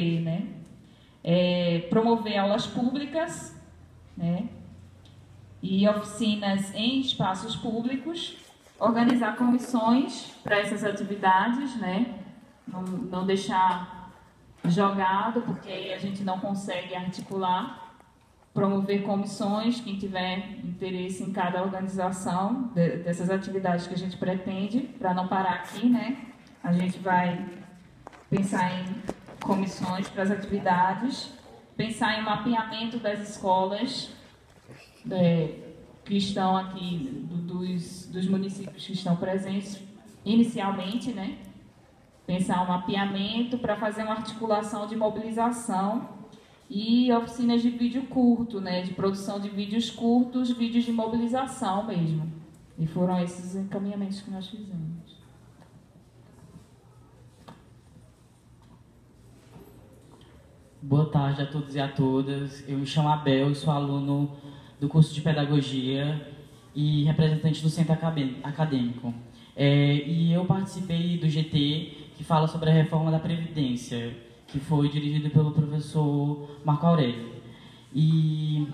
GT, né? Promover aulas públicas, né? E oficinas em espaços públicos, organizar comissões para essas atividades, né? Não deixar jogado, porque aí a gente não consegue articular. Promover comissões, quem tiver interesse em cada organização dessas atividades que a gente pretende, para não parar aqui, né? A gente vai pensar em comissões para as atividades, pensar em mapeamento das escolas que estão aqui, dos municípios que estão presentes inicialmente, né? Pensar um mapeamento para fazer uma articulação de mobilização e oficinas de vídeo curto, né? De produção de vídeos curtos, vídeos de mobilização mesmo. E foram esses encaminhamentos que nós fizemos. Boa tarde a todos e a todas. Eu me chamo Abel, eu sou aluno do curso de Pedagogia e representante do Centro Acadêmico. E eu participei do GT, que fala sobre a reforma da Previdência, que foi dirigido pelo professor Marco Aurélio. E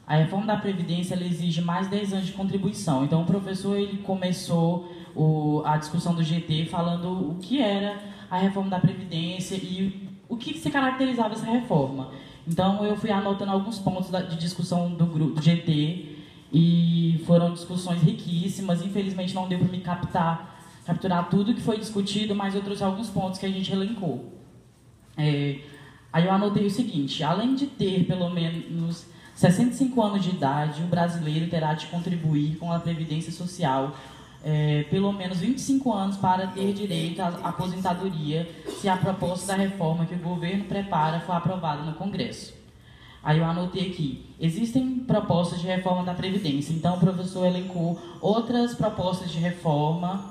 a reforma da Previdência ela exige mais 10 anos de contribuição. Então, o professor ele começou a discussão do GT falando o que era a reforma da Previdência e o que se caracterizava essa reforma. Então, eu fui anotando alguns pontos de discussão do GT e foram discussões riquíssimas. Infelizmente, não deu para me capturar tudo que foi discutido, mas eu trouxe alguns pontos que a gente elencou. Aí eu anotei o seguinte: além de ter pelo menos 65 anos de idade, o brasileiro terá de contribuir com a Previdência Social pelo menos 25 anos para ter direito à aposentadoria, se a proposta da reforma que o governo prepara for aprovada no Congresso. Aí eu anotei aqui: existem propostas de reforma da Previdência. Então o professor elencou outras propostas de reforma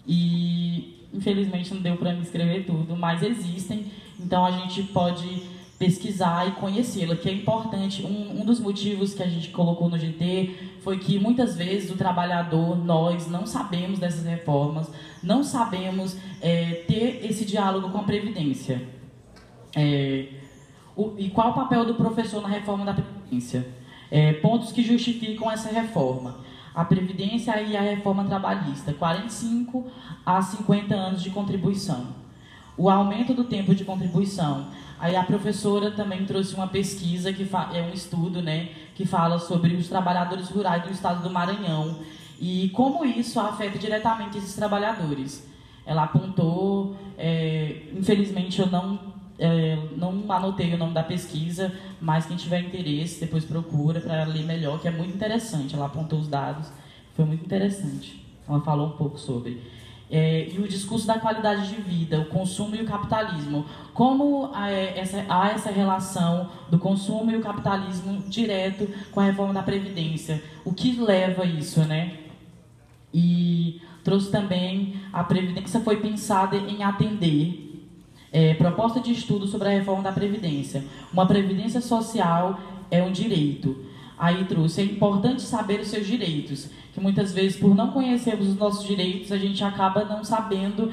e infelizmente não deu para me escrever tudo, mas existem. Então a gente pode pesquisar e conhecê-la, que é importante. Um dos motivos que a gente colocou no GT foi que muitas vezes o trabalhador, nós não sabemos dessas reformas, não sabemos ter esse diálogo com a Previdência. E qual o papel do professor na reforma da Previdência? Pontos que justificam essa reforma: a Previdência e a reforma trabalhista, 45 a 50 anos de contribuição. O aumento do tempo de contribuição. Aí a professora também trouxe uma pesquisa, um estudo, né, que fala sobre os trabalhadores rurais do estado do Maranhão e como isso afeta diretamente esses trabalhadores. Ela apontou, infelizmente eu não anotei o nome da pesquisa, mas quem tiver interesse depois procura para ler melhor, que é muito interessante. Ela apontou os dados, foi muito interessante. Ela falou um pouco sobre. E o discurso da qualidade de vida, o consumo e o capitalismo. Como há essa relação do consumo e o capitalismo direto com a reforma da Previdência? O que leva a isso, né? E trouxe também: a Previdência foi pensada em atender. Proposta de estudo sobre a reforma da Previdência. Uma Previdência social é um direito. Aí trouxe: é importante saber os seus direitos, que muitas vezes, por não conhecermos os nossos direitos, a gente acaba não sabendo,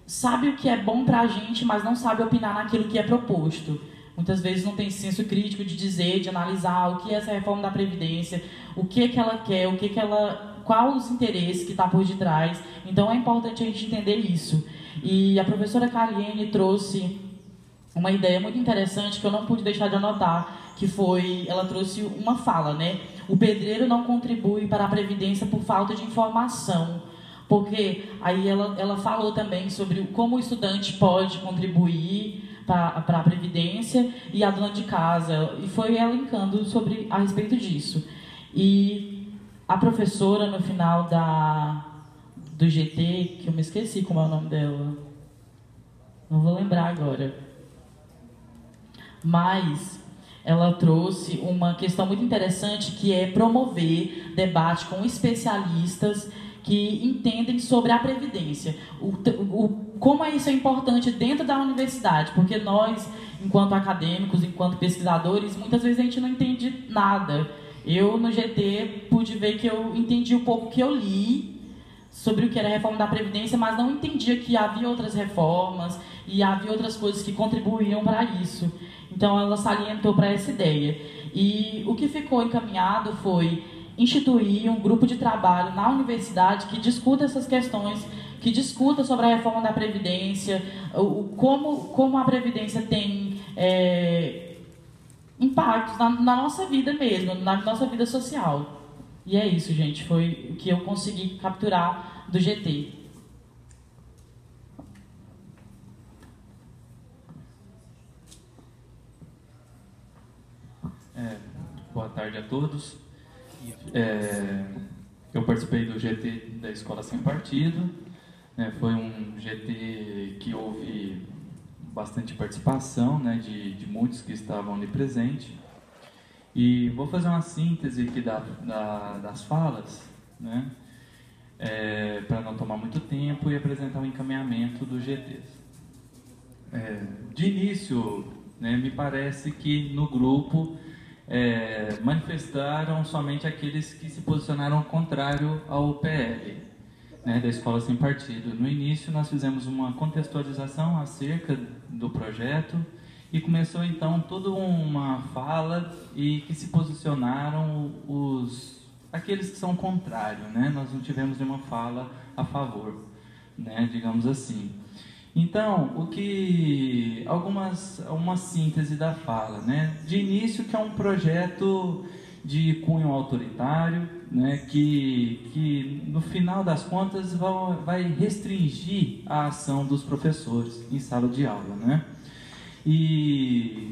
sabe o que é bom para a gente, mas não sabe opinar naquilo que é proposto. Muitas vezes não tem senso crítico de dizer, de analisar o que é essa reforma da Previdência, o que ela quer, qual os interesses que está por detrás. Então é importante a gente entender isso. E a professora Carliene trouxe uma ideia muito interessante que eu não pude deixar de anotar, que ela trouxe uma fala, né? O pedreiro não contribui para a Previdência por falta de informação. Porque aí ela falou também sobre como o estudante pode contribuir para a Previdência e a dona de casa. E foi elencando a respeito disso. E a professora, no final do GT, que eu me esqueci como é o nome dela, não vou lembrar agora, mas ela trouxe uma questão muito interessante, que é promover debate com especialistas que entendem sobre a Previdência. Como isso é importante dentro da universidade, porque nós, enquanto acadêmicos, enquanto pesquisadores, muitas vezes a gente não entende nada. Eu, no GT, pude ver que eu entendi um pouco que eu li, sobre o que era a reforma da Previdência, mas não entendia que havia outras reformas e havia outras coisas que contribuíam para isso. Então, ela salientou para essa ideia. E o que ficou encaminhado foi instituir um grupo de trabalho na universidade que discuta essas questões, que discuta sobre a reforma da Previdência, como a Previdência tem impactos na nossa vida mesmo, na nossa vida social. E é isso, gente, foi o que eu consegui capturar do GT. Boa tarde a todos. Eu participei do GT da Escola Sem Partido. Foi um GT que houve bastante participação, né, de muitos que estavam ali presentes. E vou fazer uma síntese aqui das falas, né, para não tomar muito tempo e apresentar o encaminhamento do GT. De início, né, me parece que no grupo manifestaram somente aqueles que se posicionaram contrário ao PL, né, da Escola Sem Partido. No início, nós fizemos uma contextualização acerca do projeto e começou, então, toda uma fala e que se posicionaram aqueles que são contrários, né? Nós não tivemos nenhuma fala a favor, né, digamos assim. Então, uma síntese da fala, né? De início, que é um projeto de cunho autoritário, né? Que no final das contas vai restringir a ação dos professores em sala de aula, né? E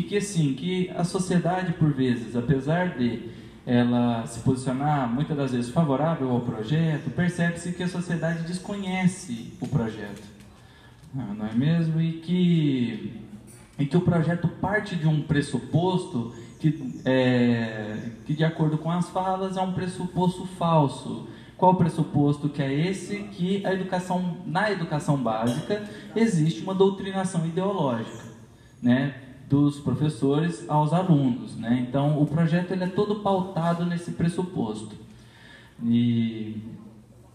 que assim, que a sociedade, por vezes, apesar de ela se posicionar muitas das vezes favorável ao projeto, percebe-se que a sociedade desconhece o projeto. Não é mesmo? E que o projeto parte de um pressuposto que de acordo com as falas, é um pressuposto falso. Qual o pressuposto que é esse? Que na educação básica existe uma doutrinação ideológica, né, dos professores aos alunos, né? Então, o projeto ele é todo pautado nesse pressuposto. E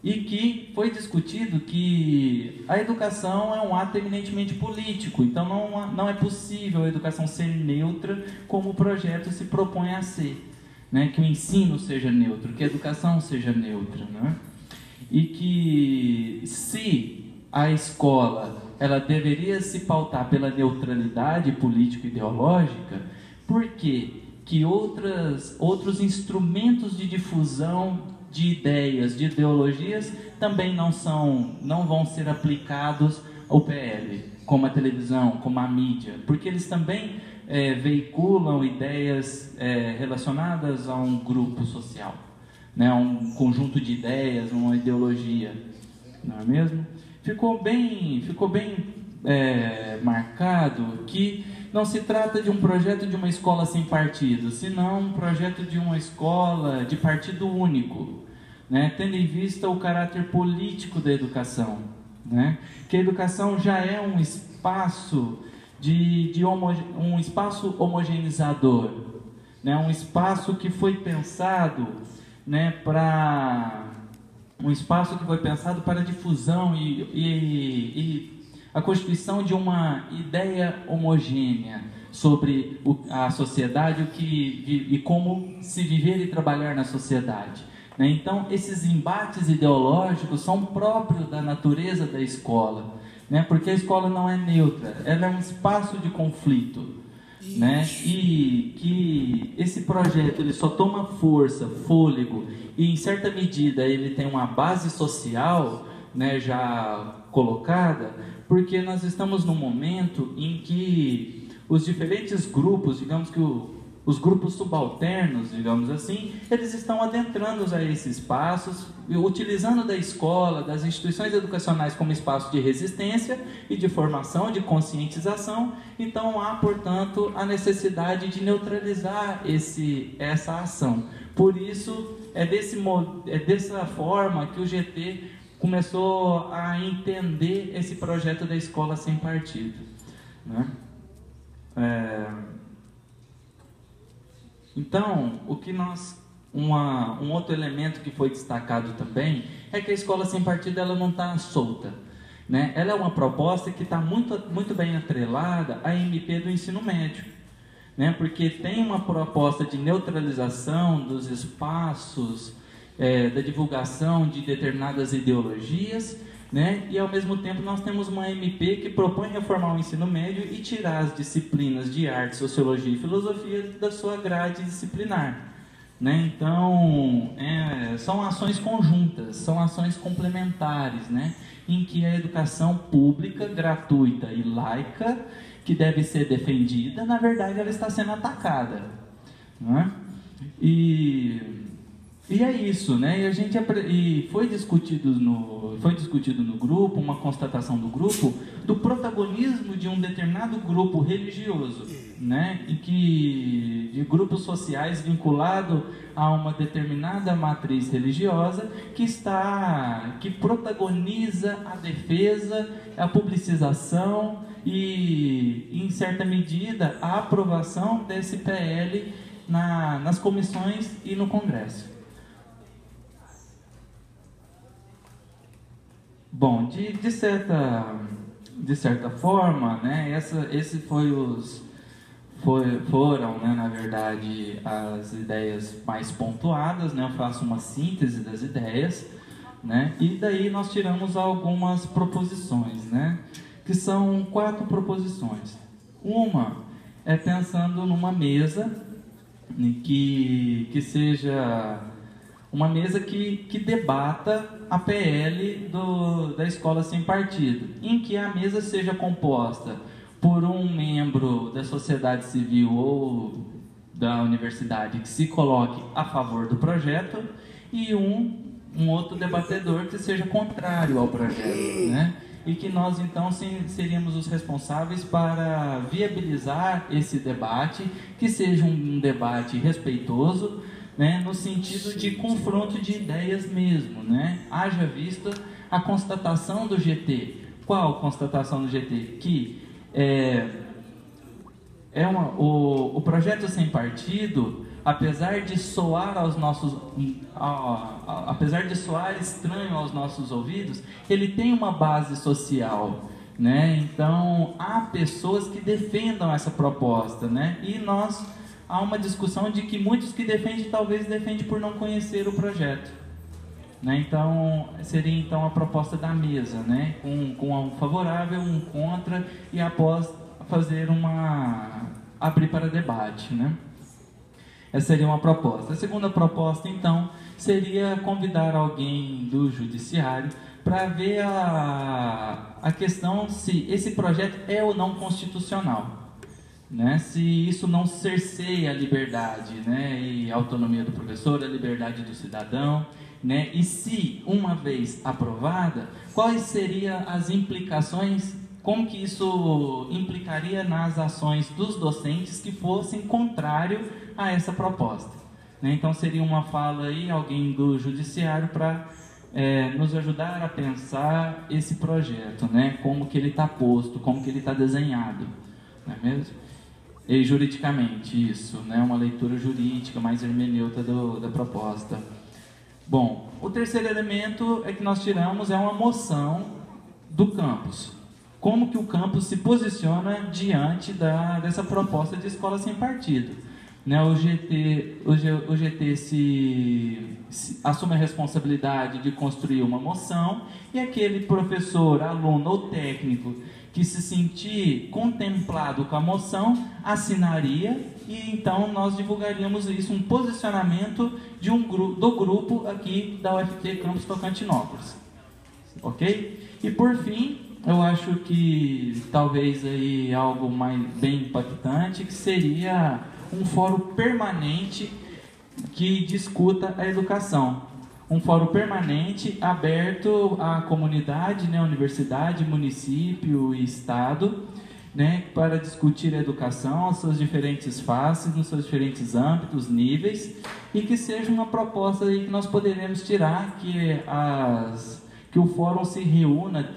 que foi discutido que a educação é um ato eminentemente político, então não é possível a educação ser neutra como o projeto se propõe a ser, né? Que o ensino seja neutro, que a educação seja neutra, né? E que se a escola ela deveria se pautar pela neutralidade político-ideológica, por que outros instrumentos de difusão de ideias, de ideologias, também não vão ser aplicados ao PL, como a televisão, como a mídia, porque eles também veiculam ideias relacionadas a um grupo social, né, a um conjunto de ideias, uma ideologia, não é mesmo? Ficou bem marcado que não se trata de um projeto de uma escola sem partido, senão um projeto de uma escola de partido único, né? Tendo em vista o caráter político da educação, né? Que a educação já é um espaço um espaço homogeneizador, né? Um espaço que foi pensado, né, para a difusão e a constituição de uma ideia homogênea sobre a sociedade e como se viver e trabalhar na sociedade, né? Então, esses embates ideológicos são próprios da natureza da escola, né? Porque a escola não é neutra, ela é um espaço de conflito, né? E que esse projeto ele só toma força, fôlego e em certa medida ele tem uma base social, né, já colocada, porque nós estamos num momento em que os diferentes grupos, digamos que os grupos subalternos, digamos assim, eles estão adentrando a esses espaços, utilizando da escola, das instituições educacionais como espaço de resistência e de formação, de conscientização. Então há, portanto, a necessidade de neutralizar essa ação. Por isso, é dessa forma que o GT começou a entender esse projeto da escola sem partido, né? Então, o que nós um outro elemento que foi destacado também é que a escola sem partido ela não está solta, né? Ela é uma proposta que está muito bem atrelada à MP do ensino médio, né? Porque tem uma proposta de neutralização dos espaços, da divulgação de determinadas ideologias, né? E ao mesmo tempo nós temos uma MP que propõe reformar o ensino médio e tirar as disciplinas de arte, sociologia e filosofia da sua grade disciplinar, né? Então, são ações conjuntas, são ações complementares, né? Em que a educação pública, gratuita e laica, que deve ser defendida, na verdade ela está sendo atacada, né? E é isso, né? E foi discutido no grupo, uma constatação do grupo, do protagonismo de um determinado grupo religioso, né? De grupos sociais vinculado a uma determinada matriz religiosa que protagoniza a defesa, a publicização e, em certa medida, a aprovação desse PL nas comissões e no Congresso. Bom, de certa forma, né, esses foram, né, na verdade, as ideias mais pontuadas, né, eu faço uma síntese das ideias, né, e daí nós tiramos algumas proposições, né, que são 4 proposições. Uma é pensando numa mesa que seja uma mesa que debata a PL da escola sem partido, em que a mesa seja composta por um membro da sociedade civil ou da universidade que se coloque a favor do projeto e um outro debatedor que seja contrário ao projeto, né? E que nós então seríamos os responsáveis para viabilizar esse debate, que seja um debate respeitoso, né, no sentido de confronto de ideias mesmo, né? Haja vista a constatação do GT. Qual constatação do GT? Que o projeto sem partido, apesar de soar estranho aos nossos ouvidos, ele tem uma base social, né? Então há pessoas que defendam essa proposta, né? E há uma discussão de que muitos que defendem, talvez defendem por não conhecer o projeto, né? Então, seria então a proposta da mesa, né? Com um favorável, um contra, e após fazer abrir para debate, né? Essa seria uma proposta. A segunda proposta, então, seria convidar alguém do judiciário para ver a questão se esse projeto é ou não constitucional, né? Se isso não cerceia a liberdade, né, e a autonomia do professor, a liberdade do cidadão, né? E se, uma vez aprovada, quais seriam as implicações, como que isso implicaria nas ações dos docentes que fossem contrário a essa proposta, né? Então seria uma fala aí, alguém do judiciário para nos ajudar a pensar esse projeto, né? Como que ele está posto, como que ele está desenhado, não é mesmo? E juridicamente, isso, né? Uma leitura jurídica, mais hermenêutica da proposta. Bom, o terceiro elemento que nós tiramos é uma moção do campus. Como que o campus se posiciona diante dessa proposta de escola sem partido, né? O GT assume a responsabilidade de construir uma moção, e aquele professor, aluno ou técnico que se sentir contemplado com a moção, assinaria, e então nós divulgaríamos isso, um posicionamento do grupo aqui da UFT Campus Tocantinópolis. Ok? E por fim, eu acho que talvez aí algo bem impactante, que seria um fórum permanente que discuta a educação. Um fórum permanente aberto à comunidade, né, universidade, município e estado, né, para discutir a educação, as suas diferentes faces, nos seus diferentes âmbitos, níveis, e que seja uma proposta aí que nós poderemos tirar, que o fórum se reúna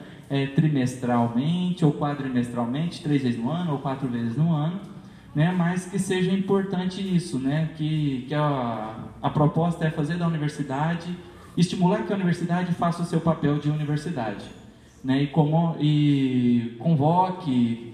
trimestralmente ou quadrimestralmente, 3 vezes no ano ou 4 vezes no ano, né, mas que seja importante isso, né, que a proposta é fazer da universidade, estimular que a universidade faça o seu papel de universidade, né, e convoque